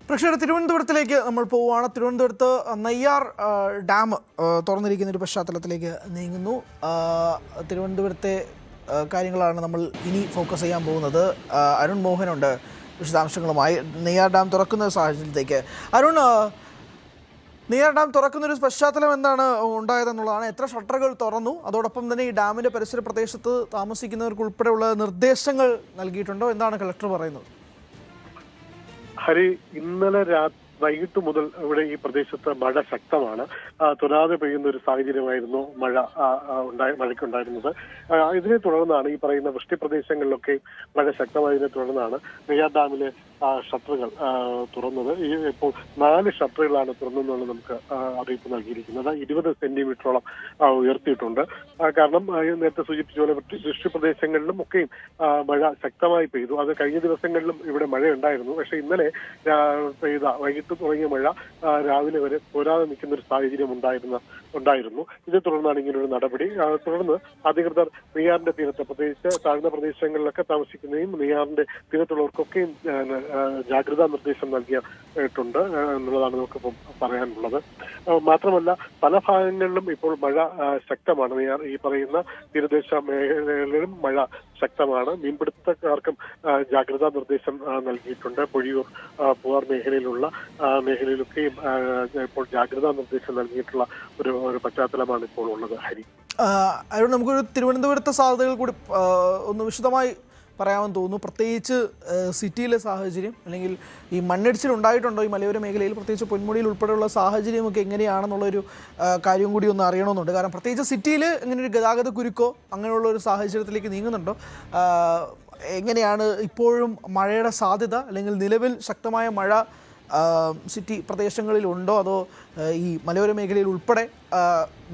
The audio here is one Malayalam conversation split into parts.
പക്ഷേ തിരുവനന്തപുരത്തിലേക്ക് നമ്മൾ പോവുകയാണ്. തിരുവനന്തപുരത്ത് നെയ്യാർ ഡാം തുറന്നിരിക്കുന്ന ഒരു പശ്ചാത്തലത്തിലേക്ക് നീങ്ങുന്നു. തിരുവനന്തപുരത്തെ കാര്യങ്ങളാണ് നമ്മൾ ഇനി ഫോക്കസ് ചെയ്യാൻ പോകുന്നത്. അരുൺ മോഹനുണ്ട് വിശദാംശങ്ങളുമായി. നെയ്യാർ ഡാം തുറക്കുന്ന സാഹചര്യത്തിലേക്ക്. അരുൺ, നെയ്യാർ ഡാം തുറക്കുന്നൊരു പശ്ചാത്തലം എന്താണ് ഉണ്ടായതെന്നുള്ളതാണ്. എത്ര ഷട്ടറുകൾ തുറന്നു? അതോടൊപ്പം തന്നെ ഈ ഡാമിൻ്റെ പരിസര പ്രദേശത്ത് താമസിക്കുന്നവർക്ക് ഉൾപ്പെടെയുള്ള നിർദ്ദേശങ്ങൾ നൽകിയിട്ടുണ്ടോ? എന്താണ് കളക്ടർ പറയുന്നത്? ഹരി, ഇന്നലെ വൈകിട്ട് മുതൽ ഇവിടെ ഈ പ്രദേശത്ത് മഴ ശക്തമാണ്. തൊടാതെ പെയ്യുന്ന ഒരു സാഹചര്യമായിരുന്നു മഴയ്ക്കുണ്ടായിരുന്നത്. ഇതിനെ തുടർന്നാണ് ഈ പറയുന്ന വൃഷ്ടി പ്രദേശങ്ങളിലൊക്കെ മഴ ശക്തമായതിനെ തുടർന്നാണ് നെയ്യാർ ഡാമിലെ ഷട്ടറുകൾ തുറന്നത്. ഇപ്പോൾ 4 ഷട്ടറുകളാണ് തുറന്നെന്നാണ് നമുക്ക് അറിയിപ്പ് നൽകിയിരിക്കുന്നത്. 20 സെന്റിമീറ്ററോളം ഉയർത്തിയിട്ടുണ്ട്. കാരണം നേരത്തെ സൂചിപ്പിച്ച പോലെ വൃഷ്ടി പ്രദേശങ്ങളിലും ഒക്കെയും മഴ ശക്തമായി പെയ്തു. അത് കഴിഞ്ഞ ദിവസങ്ങളിലും ഇവിടെ മഴയുണ്ടായിരുന്നു. പക്ഷേ ഇന്നലെ പെയ്ത വൈകിട്ട് തുടങ്ങിയ മഴ രാവിലെ വരെ പോരാതെ നിൽക്കുന്ന ഒരു സാഹചര്യം ഉണ്ടായിരുന്നു. ഇതേ തുടർന്നാണ് ഇങ്ങനൊരു നടപടി. തുടർന്ന് അധികൃതർ നെയ്യാറിന്റെ തീരത്ത്, പ്രത്യേകിച്ച് താഴ്ന്ന പ്രദേശങ്ങളിലൊക്കെ താമസിക്കുന്നതും നെയ്യാറിന്റെ തീരത്തുള്ളവർക്കൊക്കെയും ജാഗ്രതാ നിർദ്ദേശം നൽകിയിട്ടുണ്ട് എന്നുള്ളതാണ് നമുക്കിപ്പം പറയാനുള്ളത്. മാത്രമല്ല പല ഭാഗങ്ങളിലും ഇപ്പോൾ മഴ ശക്തമാണ്. നെയ്യാർ ഈ പറയുന്ന തീരദേശ മേഖലകളിലും മഴ ശക്തമാണ്. മീൻപിടുത്തക്കാർക്കും ജാഗ്രതാ നിർദ്ദേശം നൽകിയിട്ടുണ്ട്. പൊഴിയൂർ, പൂവാർ മേഖലയിലൊക്കെയും ഇപ്പോൾ ജാഗ്രതാ നിർദ്ദേശം നൽകിയിട്ടുള്ള ഒരു പശ്ചാത്തലമാണ് ഇപ്പോൾ ഉള്ളത്. ഹരി, അരുൺ, നമുക്കൊരു തിരുവനന്തപുരത്തെ സാധ്യതകൾ കൂടി ഒന്ന് വിശദമായി പറയാമെന്ന് തോന്നുന്നു. പ്രത്യേകിച്ച് സിറ്റിയിലെ സാഹചര്യം, അല്ലെങ്കിൽ ഈ മണ്ണിടിച്ചിൽ ഉണ്ടായിട്ടുണ്ടോ ഈ മലയോര മേഖലയിൽ, പ്രത്യേകിച്ച് പൊന്മുടിയിൽ ഉൾപ്പെടെയുള്ള സാഹചര്യമൊക്കെ എങ്ങനെയാണെന്നുള്ളൊരു കാര്യം കൂടി ഒന്ന് അറിയണമെന്നുണ്ട്. കാരണം പ്രത്യേകിച്ച് സിറ്റിയിൽ ഇങ്ങനെ ഒരു ഗതാഗത കുരുക്കോ അങ്ങനെയുള്ള ഒരു സാഹചര്യത്തിലേക്ക് നീങ്ങുന്നുണ്ടോ? എങ്ങനെയാണ് ഇപ്പോഴും മഴയുടെ സാധ്യത, അല്ലെങ്കിൽ നിലവിൽ ശക്തമായ മഴ സിറ്റി പ്രദേശങ്ങളിലുണ്ടോ, അതോ ഈ മലയോര മേഖലയിൽ ഉൾപ്പെടെ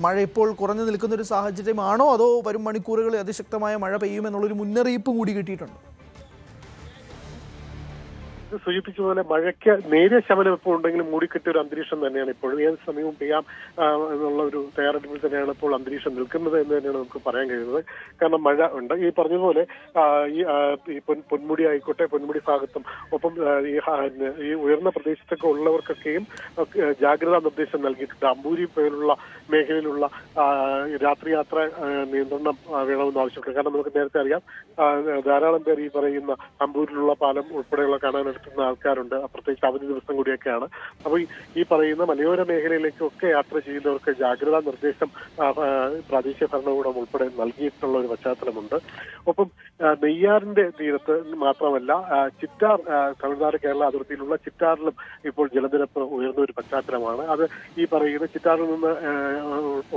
മഴ ഇപ്പോൾ കുറഞ്ഞു നിൽക്കുന്ന ഒരു സാഹചര്യമാണോ, അതോ വരും മണിക്കൂറുകളിൽ അതിശക്തമായ മഴ പെയ്യുമെന്നുള്ളൊരു മുന്നറിയിപ്പും കൂടി കിട്ടിയിട്ടുണ്ടോ? സൂചിപ്പിച്ച പോലെ മഴയ്ക്ക് നേരിയ ശമനം ഇപ്പോൾ ഉണ്ടെങ്കിലും മൂടിക്കെട്ടിയ ഒരു അന്തരീക്ഷം തന്നെയാണ് ഇപ്പോഴും. ഏത് സമയവും പെയ്യാം എന്നുള്ള ഒരു തയ്യാറെടുപ്പിൽ തന്നെയാണ് ഇപ്പോൾ അന്തരീക്ഷം നിൽക്കുന്നത് എന്ന് തന്നെയാണ് നമുക്ക് പറയാൻ കഴിയുന്നത്. കാരണം മഴ ഉണ്ട്. ഈ പറഞ്ഞതുപോലെ ഈ പൊന്മുടി ആയിക്കോട്ടെ, പൊന്മുടി ഭാഗത്തും ഒപ്പം ഈ ഉയർന്ന പ്രദേശത്തൊക്കെ ഉള്ളവർക്കൊക്കെയും ജാഗ്രതാ നിർദ്ദേശം നൽകിയിട്ടുണ്ട്. അമ്പൂരി പോലുള്ള മേഖലയിലുള്ള രാത്രി യാത്ര നിയന്ത്രണം വേണമെന്ന് ആവശ്യപ്പെട്ടു. കാരണം നമുക്ക് നേരത്തെ അറിയാം, ധാരാളം പേർ ഈ പറയുന്ന അമ്പൂരിലുള്ള പാലം ഉൾപ്പെടെയുള്ള കാണാനെടുക്കുന്ന ആൾക്കാരുണ്ട്. പ്രത്യേകിച്ച് അവധി ദിവസം കൂടിയൊക്കെയാണ്. അപ്പോൾ ഈ പറയുന്ന മലയോര മേഖലയിലേക്കൊക്കെ യാത്ര ചെയ്യുന്നവർക്ക് ജാഗ്രതാ നിർദ്ദേശം പ്രാദേശിക ഭരണകൂടം ഉൾപ്പെടെ നൽകിയിട്ടുള്ള ഒരു പശ്ചാത്തലമുണ്ട്. ഒപ്പം നെയ്യാറിന്റെ തീരത്ത് മാത്രമല്ല, ചിറ്റാർ, തമിഴ്നാട് കേരള അതിർത്തിയിലുള്ള ചിറ്റാറിലും ഇപ്പോൾ ജലനിരപ്പ് ഉയർന്ന ഒരു പശ്ചാത്തലമാണ്. അത് ഈ പറയുന്ന ചിറ്റാറിൽ നിന്ന്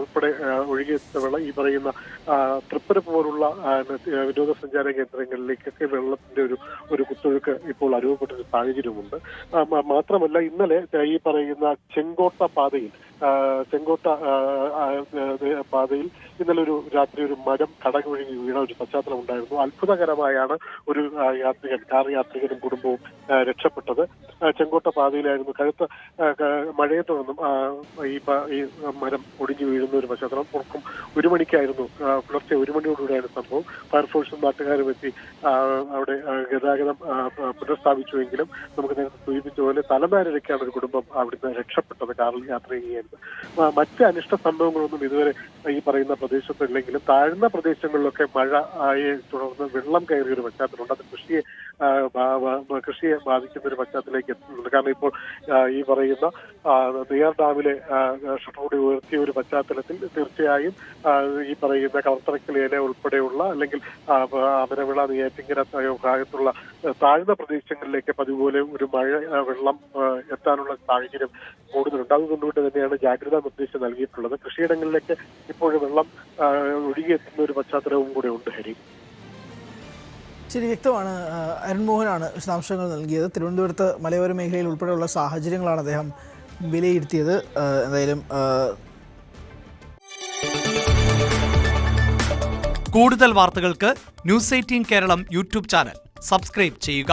ഉൾപ്പെടെ ഒഴുകിയെത്തുന്ന വെള്ളം ഈ പറയുന്ന തൃപ്പരപ്പ് പോലുള്ള വിനോദസഞ്ചാര കേന്ദ്രങ്ങളിലേക്കൊക്കെ വെള്ളത്തിന്റെ ഒരു കുത്തൊഴുക്ക് ഇപ്പോൾ അനുഭവപ്പെട്ട ഒരു സാഹചര്യമുണ്ട്. മാത്രമല്ല ഇന്നലെ ഈ പറയുന്ന ചെങ്കോട്ട പാതയിൽ ഇന്നലെ രാത്രി ഒരു മരം കടകൊഴുകി വീണ ഒരു പശ്ചാത്തലം ഉണ്ടായിരുന്നു. അത്ഭുതകരമായാണ് ഒരു കാർ യാത്രികരും കുടുംബവും രക്ഷപ്പെട്ടത്. ചെങ്കോട്ട പാതയിലായിരുന്നു. കഴുത്ത മഴയെ തുടർന്നും ഈ മരം ഒടിഞ്ഞു വീഴുന്ന ഒരു പശ്ചാത്തലം. ഉറക്കം 1 മണിക്കായിരുന്നു, പുലർച്ചെ 1 മണിയോടുകൂടിയായിരുന്നു സംഭവം. ഫയർഫോഴ്സും നാട്ടുകാരും എത്തി അവിടെ ഗതാഗതം പുനഃസ്ഥാപിച്ചുവെങ്കിലും നമുക്ക് നേരത്തെ സൂചിപ്പിച്ച പോലെ തലനാരിഴയ്ക്കാണ് ഒരു കുടുംബം അവിടുന്ന് രക്ഷപ്പെട്ടത്, കാറിൽ യാത്ര ചെയ്യുകയായിരുന്നു. മറ്റ് അനിഷ്ട സംഭവങ്ങളൊന്നും ഇതുവരെ ഈ പറയുന്ന പ്രദേശത്തില്ലെങ്കിലും താഴ്ന്ന പ്രദേശങ്ങളിലൊക്കെ മഴയെ തുടർന്ന് വെള്ളം കയറിയ ഒരു പശ്ചാത്തലമുണ്ട്. അത് കൃഷിയെ ബാധിക്കുന്ന ഒരു പശ്ചാത്തലത്തിലേക്ക് എത്തുന്നുണ്ട്. കാരണം ഇപ്പോൾ ഈ പറയുന്ന നെയ്യാർ ഡാമിലെ ഷട്ടറുകൂടി ഉയർത്തിയ ഒരു പശ്ചാത്തലത്തിൽ തീർച്ചയായും ഈ പറയുന്ന കവർത്തറക്കൽ ഏല ഉൾപ്പെടെയുള്ള, അല്ലെങ്കിൽ അമരവിള, നെയ്യാറ്റിൻകര ഭാഗത്തുള്ള താഴ്ന്ന പ്രദേശങ്ങളിലേക്ക് പതിപോലെ ഒരു വെള്ളം എത്താനുള്ള സാഹചര്യം കൂടുതലുണ്ട്. അതുകൊണ്ടുകൊണ്ട് തന്നെയാണ് ജാഗ്രതാ നിർദ്ദേശം നൽകിയിട്ടുള്ളത്. കൃഷിയിടങ്ങളിലേക്ക് ഇപ്പോഴും വെള്ളം ഒഴുകിയെത്തുന്ന ഒരു പശ്ചാത്തലവും കൂടെ ഉണ്ട്. ഹരി, ശരി, വ്യക്തമാണ്. അരുൺ മോഹനാണ് വിശദാംശങ്ങൾ നൽകിയത്. തിരുവനന്തപുരത്ത് മലയോര മേഖലയിൽ ഉൾപ്പെടെയുള്ള സാഹചര്യങ്ങളാണ് അദ്ദേഹം വിലയിരുത്തിയത്. എന്തായാലും കൂടുതൽ വാർത്തകൾക്ക് News 18 Keralam YouTube channel subscribe ചെയ്യുക.